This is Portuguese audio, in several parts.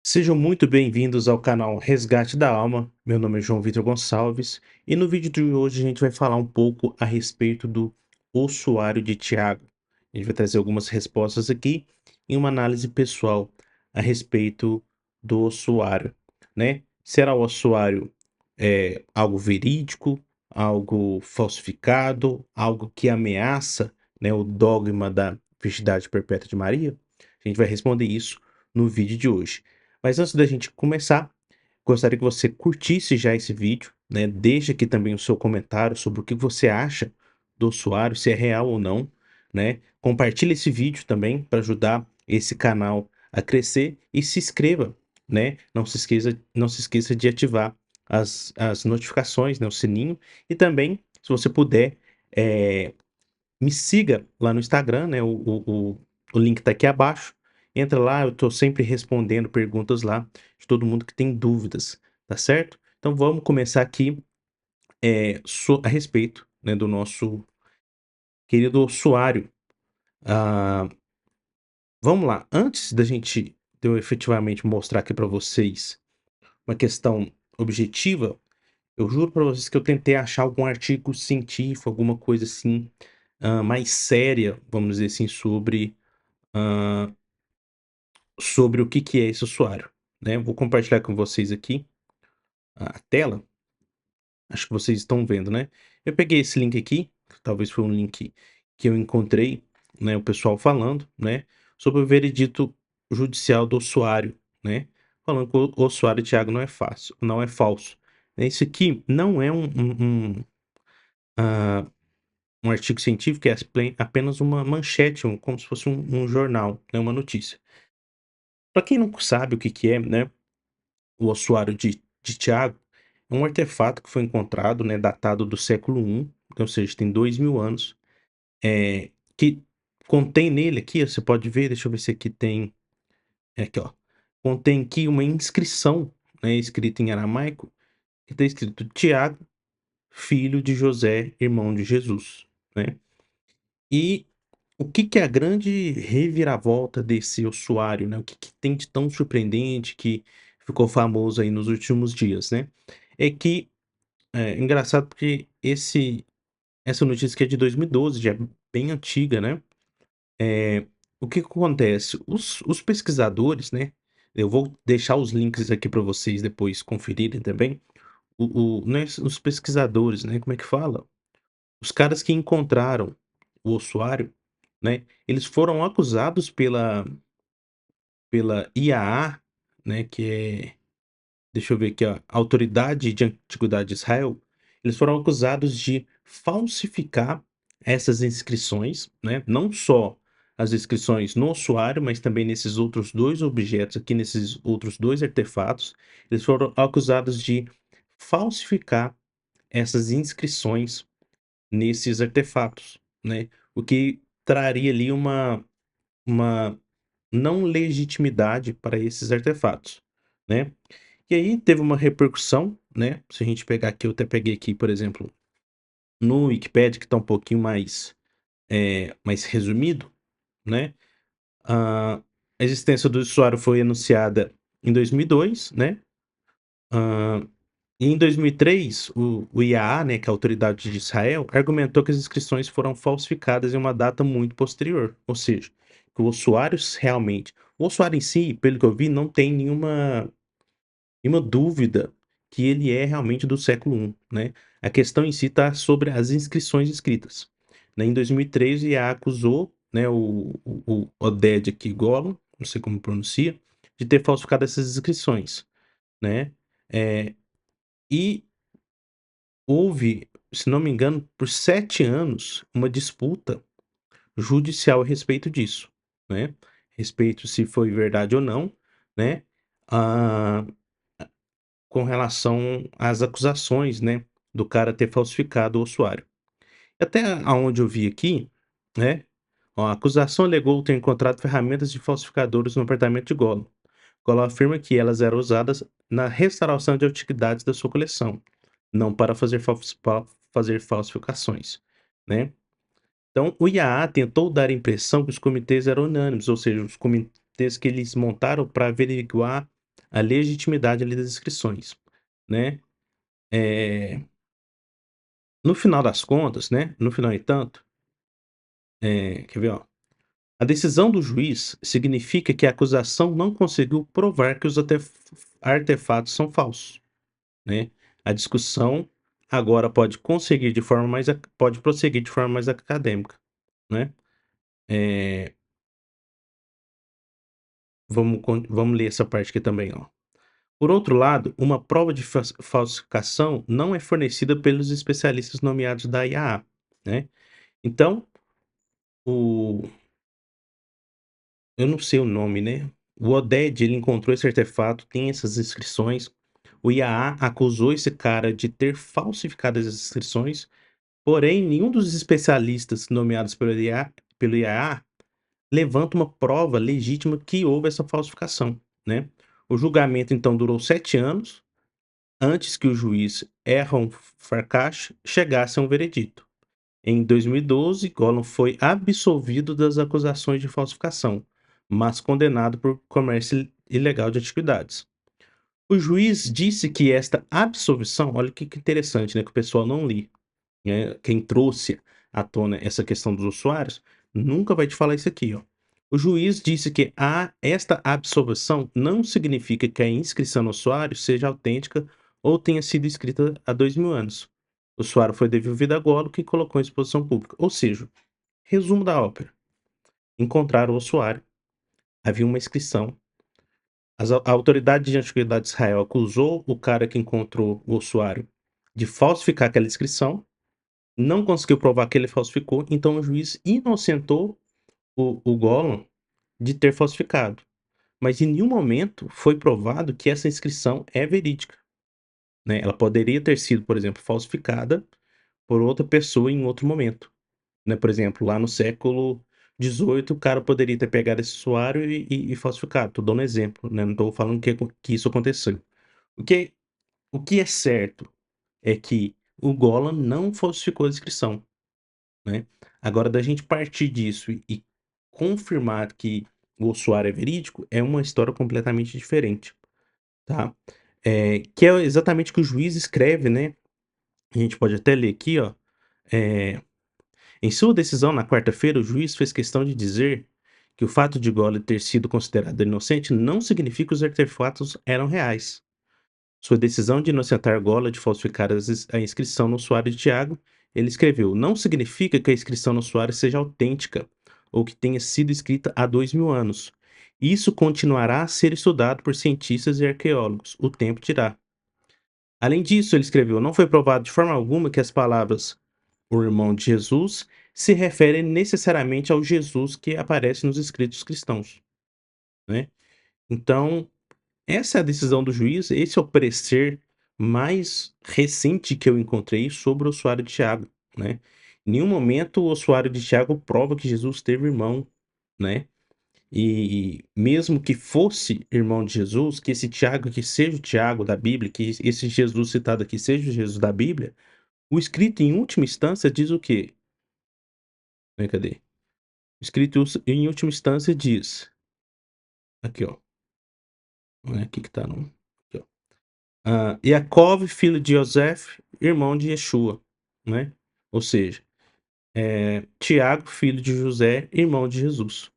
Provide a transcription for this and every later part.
Sejam muito bem-vindos ao canal Resgate da Alma. Meu nome é João Vitor Gonçalves e no vídeo de hoje a gente vai falar um pouco a respeito do ossuário de Tiago. A gente vai trazer algumas respostas aqui e uma análise pessoal a respeito do ossuário, né? Será o ossuário algo verídico, algo falsificado, algo que ameaça, né, o dogma da virgindade perpétua de Maria? A gente vai responder isso no vídeo de hoje. Mas antes da gente começar, gostaria que você curtisse já esse vídeo, né? Deixe aqui também o seu comentário sobre o que você acha do ossuário, se é real ou não, né? Compartilhe esse vídeo também para ajudar esse canal a crescer e se inscreva, né? Não se esqueça de ativar as notificações, né? O sininho e também, se você puder, eh, me siga lá no Instagram, né, o link tá aqui abaixo. Entra lá, eu tô sempre respondendo perguntas lá de todo mundo que tem dúvidas, tá certo? Então vamos começar aqui, a respeito, né, do nosso querido ossuário. Ah, vamos lá, antes de eu efetivamente mostrar aqui para vocês uma questão objetiva, eu juro para vocês que eu tentei achar algum artigo científico, alguma coisa assim, mais séria, vamos dizer assim, hã sobre o que que é esse usuário, né. Vou compartilhar com vocês aqui a tela, acho que vocês estão vendo, né. Eu peguei esse link aqui, talvez foi um link que eu encontrei, né, o pessoal falando, né, sobre o veredito judicial do usuário, né, falando que o ossuário Thiago não é falso. Esse aqui não é ah, um artigo científico, é apenas uma manchete, como se fosse um jornal, né, uma notícia. Para quem não sabe o que que é, né, o ossuário de Tiago é um artefato que foi encontrado, né, datado do século I, ou seja, tem 2000 anos, que contém nele aqui, você pode ver, deixa eu ver se aqui tem, aqui ó, contém aqui uma inscrição, né, escrita em aramaico, que está escrito Tiago, filho de José, irmão de Jesus, né. E o que que é a grande reviravolta desse ossuário, né, o que que tem de tão surpreendente que ficou famoso aí nos últimos dias, né, é que engraçado porque essa notícia que é de 2012, já é bem antiga, né. O que que acontece? Os pesquisadores, né, eu vou deixar os links aqui para vocês depois conferirem também, não é os pesquisadores, né, como é que fala? Os caras que encontraram o ossuário, né, eles foram acusados pela IAA, né, que é, deixa eu ver aqui, ó, Autoridade de Antiguidade de Israel, eles foram acusados de falsificar essas inscrições, né, não só as inscrições no ossuário, mas também nesses outros 2 objetos aqui, nesses outros 2 artefatos, eles foram acusados de falsificar essas inscrições nesses artefatos, né, o que traria ali uma não legitimidade para esses artefatos, né. E aí teve uma repercussão, né, se a gente pegar aqui, eu até peguei aqui, por exemplo, no Wikipedia, que está um pouquinho mais resumido, né, a existência do usuário foi anunciada em 2002, né, hã, e em 2003 o IAA, né, que é a Autoridade de Israel, argumentou que as inscrições foram falsificadas em uma data muito posterior, ou seja, que o ossuário em si, pelo que eu vi, não tem nenhuma dúvida que ele é realmente do século I, né. A questão em si está sobre as inscrições escritas, né. Em 2013, a acusou, né, o Oded aqui Golan, não sei como pronuncia, de ter falsificado essas inscrições, né. Eh, e houve, se não me engano, por 7 anos, uma disputa judicial a respeito disso, né. Respeito se foi verdade ou não, né. Ah, com relação às acusações, né, do cara ter falsificado o ossuário. Até aonde eu vi aqui, né, ó, a acusação alegou ter encontrado ferramentas de falsificadores no apartamento de Gollum. Gollum afirma que elas eram usadas na restauração de antiguidades da sua coleção, não para fazer falsificações, né. Então o IAA tentou dar a impressão que os comitês eram unânimes, ou seja, os comitês que eles montaram para averiguar a legitimidade ali das inscrições, né. Eh, no final das contas, né, no final e tanto, quer ver, ó? A decisão do juiz significa que a acusação não conseguiu provar que os artefatos são falsos, né. A discussão agora pode prosseguir de forma mais acadêmica, né. Eh, vamos ler essa parte aqui também, ó. Por outro lado, uma prova de falsificação não é fornecida pelos especialistas nomeados da IAA, né. Então, o eu não sei o nome, né. O ODED, ele encontrou esse artefato, tem essas inscrições. O IAA acusou esse cara de ter falsificado as inscrições, porém nenhum dos especialistas nomeados pelo IAA levanta uma prova legítima que houve essa falsificação, né. O julgamento então durou 7 anos, antes que o juiz Errol Farkas chegasse a um veredito. Em 2012, Gollum foi absolvido das acusações de falsificação, mas condenado por comércio ilegal de antiguidades. O juiz disse que esta absolvição, olha que interessante, né, que o pessoal não lê, né, quem trouxe à tona essa questão dos usuários, nunca vai te falar isso aqui, ó. O juiz disse que esta absolvição não significa que a inscrição no usuário seja autêntica ou tenha sido escrita há 2000 anos. O usuário foi devolvido a Golo, que colocou em exposição pública. Ou seja, resumo da ópera: encontraram o usuário, havia uma inscrição, a autoridade de antiguidade de Israel acusou o cara que encontrou o usuário de falsificar aquela inscrição, não conseguiu provar que ele falsificou, então o juiz inocentou o Gollum de ter falsificado. Mas em nenhum momento foi provado que essa inscrição é verídica, né. Ela poderia ter sido, por exemplo, falsificada por outra pessoa em outro momento, né. Por exemplo, lá no século XVIII, o cara poderia ter pegado esse usuário e falsificado. Tô dando um exemplo, né, não tô falando que isso aconteceu. O que o que é certo é que o Gollum não falsificou a inscrição. Né. Agora da gente partir disso e confirmar que o usuário é verídico, é uma história completamente diferente, tá. Que é exatamente o que o juiz escreve, né, a gente pode até ler aqui, ó, eh, em sua decisão na quarta-feira, o juiz fez questão de dizer que o fato de Gollum ter sido considerado inocente não significa que os artefatos eram reais. Sua decisão de inocentar Gola de falsificar a inscrição no usuário de Tiago, ele escreveu: "Não significa que a inscrição no usuário seja autêntica ou que tenha sido escrita há 2000 anos. Isso continuará a ser estudado por cientistas e arqueólogos, o tempo dirá." Além disso, ele escreveu: "Não foi provado de forma alguma que as palavras 'o irmão de Jesus' se referem necessariamente ao Jesus que aparece nos escritos cristãos", né. Então, essa é a decisão do juiz, esse é o parecer mais recente que eu encontrei sobre o usuário de Tiago, né. Em nenhum momento o usuário de Tiago prova que Jesus teve irmão, né. E mesmo que fosse irmão de Jesus, que esse Tiago aqui seja o Tiago da Bíblia, que esse Jesus citado aqui seja o Jesus da Bíblia, o escrito em última instância diz o quê? Cadê? O escrito em última instância diz, aqui ó, não é aqui que tá não, aqui ó. Yaakov, filho de Yosef, irmão de Yeshua, né. Ou seja, Tiago, filho de José, irmão de Jesus,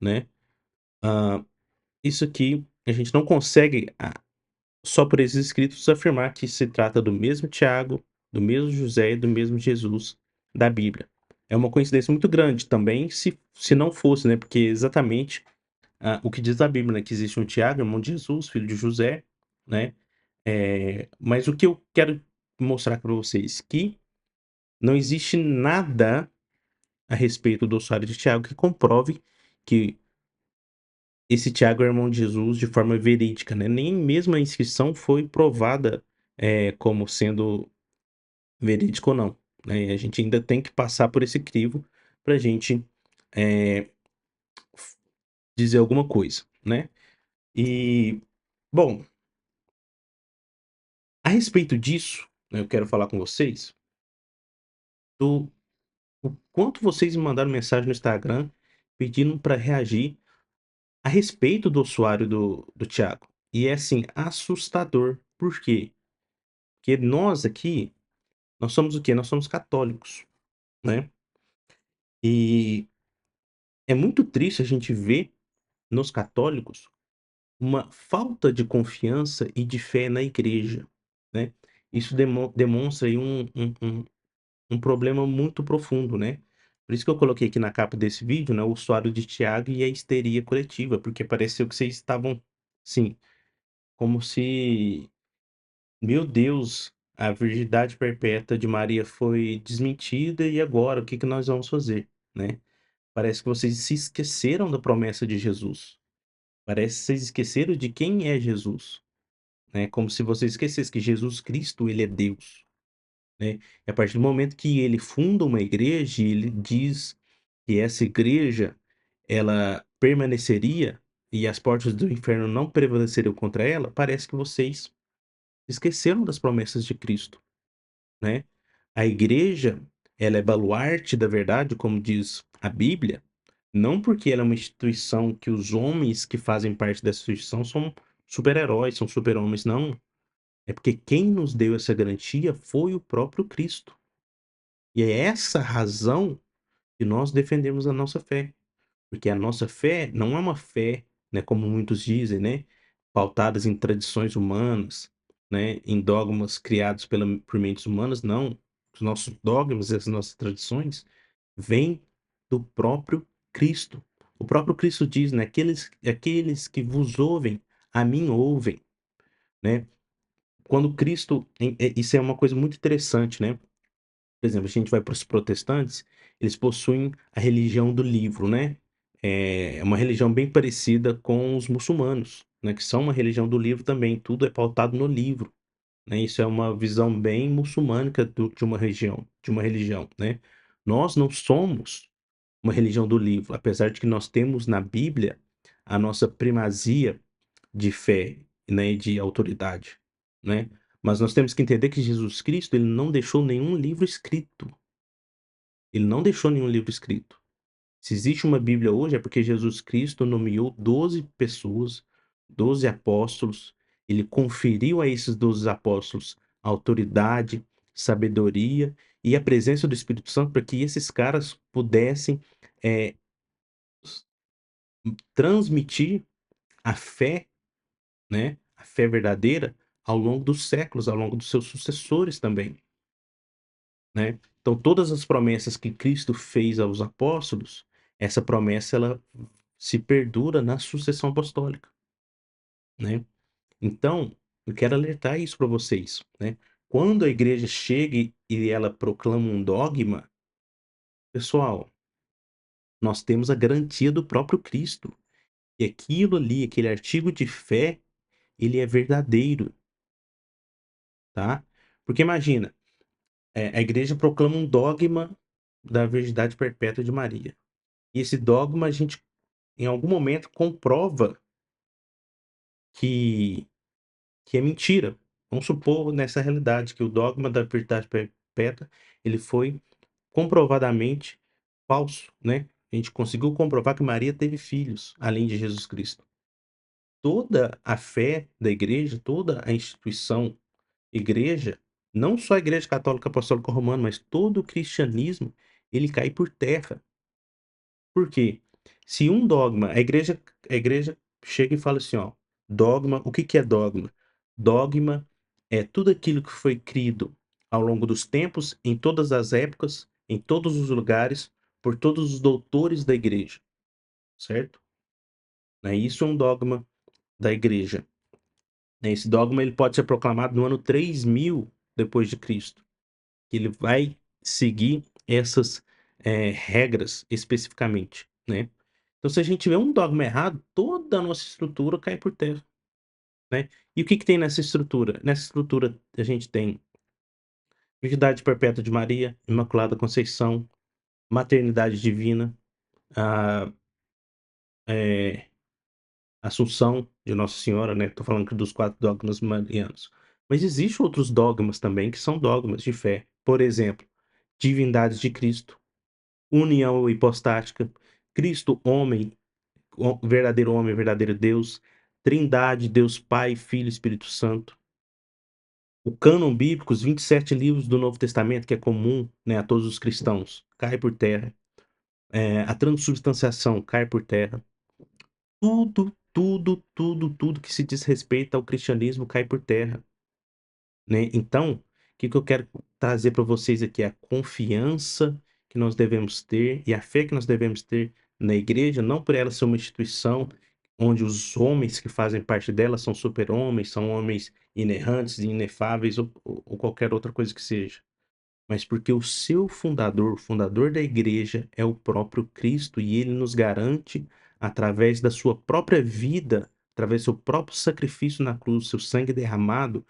né. Hã, isso aqui a gente não consegue, só por esses escritos, afirmar que se trata do mesmo Tiago, do mesmo José e do mesmo Jesus da Bíblia. É uma coincidência muito grande também, se não fosse, né, porque exatamente, o que diz a Bíblia, né, que existe um Tiago, irmão de Jesus, filho de José, né. Mas o que eu quero mostrar para vocês, que não existe nada a respeito do usuário de Tiago que comprove que esse Tiago é irmão de Jesus de forma verídica, né, nem mesmo a inscrição foi provada, como sendo verídica ou não, né, a gente ainda tem que passar por esse crivo pra gente, eh, f dizer alguma coisa, né. E, bom, a respeito disso, né, eu quero falar com vocês do o quanto vocês me mandaram mensagem no Instagram pedindo para reagir a respeito do usuário do Thiago. E é, assim, assustador. Por quê? Porque nós aqui, nós somos o quê? Nós somos católicos, né. E é muito triste a gente ver nos católicos uma falta de confiança e de fé na igreja, né. Isso demonstra aí um problema muito profundo, né. Por isso que eu coloquei aqui na capa desse vídeo, né, o suado de Tiago e a histeria coletiva, porque pareceu que vocês estavam, assim, como se, meu Deus, a virgindade perpétua de Maria foi desmentida e agora o que que nós vamos fazer, né. Parece que vocês se esqueceram da promessa de Jesus. Parece que vocês esqueceram de quem é Jesus, né, como se vocês esquecessem que Jesus Cristo, ele é Deus, né. E a partir do momento que ele funda uma igreja e ele diz que essa igreja, ela permaneceria e as portas do inferno não prevaleceriam contra ela, parece que vocês esqueceram das promessas de Cristo, né. A igreja, ela é baluarte da verdade, como diz a Bíblia, não porque ela é uma instituição que os homens que fazem parte dessa instituição são super-heróis, são super-homens, não. É porque quem nos deu essa garantia foi o próprio Cristo. E é essa razão que nós defendemos a nossa fé. Porque a nossa fé não é uma fé, né, como muitos dizem, né, pautadas em tradições humanas, né, em dogmas criados por mentes humanas, não. Os nossos dogmas e as nossas tradições vêm do próprio Cristo. O próprio Cristo diz, né: "Aqueles que vos ouvem, a mim ouvem", né. Quando Cristo isso é uma coisa muito interessante, né. Por exemplo, a gente vai para os protestantes, eles possuem a religião do livro, né. É uma religião bem parecida com os muçulmanos, né, que são uma religião do livro também, tudo é pautado no livro, né. Isso é uma visão bem muçulmânica de uma religião, né. Nós não somos uma religião do livro, apesar de que nós temos na Bíblia a nossa primazia de fé, né, e de autoridade, né. Mas nós temos que entender que Jesus Cristo, ele não deixou nenhum livro escrito. Ele não deixou nenhum livro escrito. Se existe uma Bíblia hoje, é porque Jesus Cristo nomeou 12 pessoas, 12 apóstolos, ele conferiu a esses 12 apóstolos autoridade, sabedoria e a presença do Espírito Santo para que esses caras pudessem, eh, transmitir a fé, né, a fé verdadeira ao longo dos séculos, ao longo dos seus sucessores também, né. Então todas as promessas que Cristo fez aos apóstolos, essa promessa ela se perdura na sucessão apostólica, né. Então, eu quero alertar isso para vocês, né. Quando a igreja chega e ela proclama um dogma, pessoal, nós temos a garantia do próprio Cristo, e aquilo ali, aquele artigo de fé, ele é verdadeiro, tá. Porque imagina, a igreja proclama um dogma da virgindade perpétua de Maria, e esse dogma a gente, em algum momento, comprova que é mentira. Vamos supor nessa realidade que o dogma da verdade perpétua, ele foi comprovadamente falso, né. A gente conseguiu comprovar que Maria teve filhos, além de Jesus Cristo. Toda a fé da igreja, toda a instituição igreja, não só a Igreja Católica Apostólica Romana, mas todo o cristianismo, ele cai por terra. Por quê? Se um dogma a igreja chega e fala assim, ó: "Dogma", o que que é dogma? Dogma é tudo aquilo que foi crido ao longo dos tempos, em todas as épocas, em todos os lugares, por todos os doutores da igreja, certo? Né, isso é um dogma da igreja, né, esse dogma ele pode ser proclamado no ano 3000 depois de Cristo, que ele vai seguir essas, regras especificamente, né. Então se a gente tiver um dogma errado, toda a nossa estrutura cai por terra, né. E o que que tem nessa estrutura? Nessa estrutura a gente tem virgindade perpétua de Maria, Imaculada Conceição, maternidade divina, a eh, Assunção de Nossa Senhora, né, tô falando aqui dos 4 dogmas marianos. Mas existe outros dogmas também que são dogmas de fé, por exemplo, divindade de Cristo, união hipostática, Cristo homem, verdadeiro Deus, Trindade, Deus Pai, Filho e Espírito Santo. O cânon bíblico, os 27 livros do Novo Testamento, que é comum, né, a todos os cristãos, cai por terra. A transubstanciação cai por terra. Tudo, tudo, tudo, tudo que se diz respeito ao cristianismo cai por terra, né. Então, o que que eu quero trazer para vocês aqui? A confiança que nós devemos ter e a fé que nós devemos ter na igreja, não por ela ser uma instituição onde os homens que fazem parte dela são super-homens, são homens inerrantes, inefáveis ou qualquer outra coisa que seja. Mas porque o seu fundador, o fundador da igreja é o próprio Cristo e ele nos garante, através da sua própria vida, através do seu próprio sacrifício na cruz, seu sangue derramado,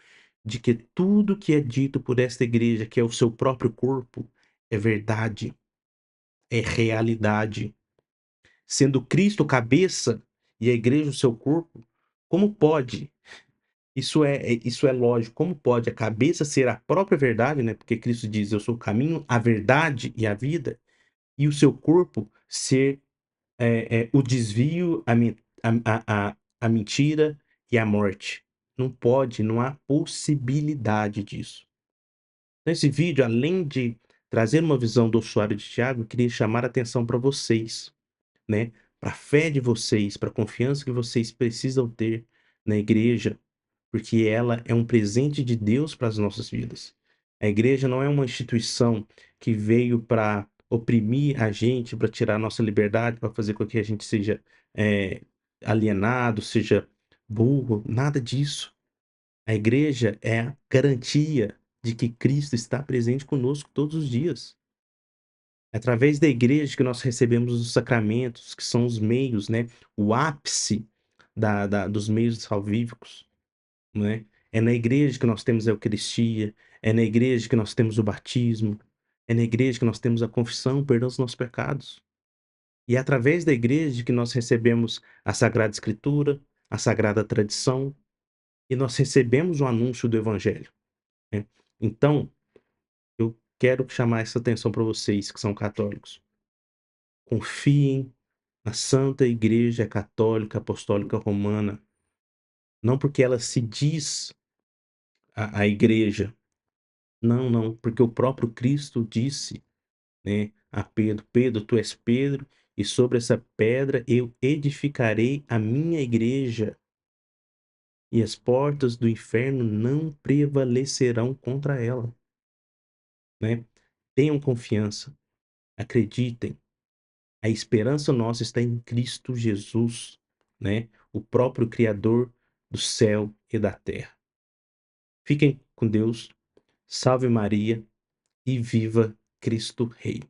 de que tudo que é dito por esta igreja, que é o seu próprio corpo, é verdade, é realidade. Sendo Cristo o cabeça e a igreja o seu corpo, como pode isso é lógico. Como pode a cabeça ser a própria verdade, né, porque Cristo diz: "Eu sou o caminho, a verdade e a vida", e o seu corpo ser, o desvio, a mentira e a morte. Não pode, não há possibilidade disso. Nesse vídeo, além de trazer uma visão do usuário de Tiago, eu queria chamar a atenção para vocês, né, para a fé de vocês, para a confiança que vocês precisam ter na igreja, porque ela é um presente de Deus para as nossas vidas. A igreja não é uma instituição que veio para oprimir a gente, para tirar a nossa liberdade, para fazer com que a gente seja, eh, alienado, seja burro, nada disso. A igreja é a garantia de que Cristo está presente conosco todos os dias. É através da igreja que nós recebemos os sacramentos, que são os meios, né, o ápice dos meios salvíficos, né. É na igreja que nós temos a eucaristia, é na igreja que nós temos o batismo, é na igreja que nós temos a confissão, o perdão dos nossos pecados. E é através da igreja que nós recebemos a Sagrada Escritura, a sagrada tradição, e nós recebemos o anúncio do evangelho, né. Então, eu quero chamar essa atenção para vocês que são católicos. Confiem na Santa Igreja Católica Apostólica Romana, não porque ela se diz a igreja, não, não, porque o próprio Cristo disse, né, a Pedro: "Pedro, tu és Pedro, e sobre essa pedra eu edificarei a minha igreja, e as portas do inferno não prevalecerão contra ela", né. Tenham confiança, acreditem. A esperança nossa está em Cristo Jesus, né, o próprio criador do céu e da terra. Fiquem com Deus, salve Maria e viva Cristo Rei.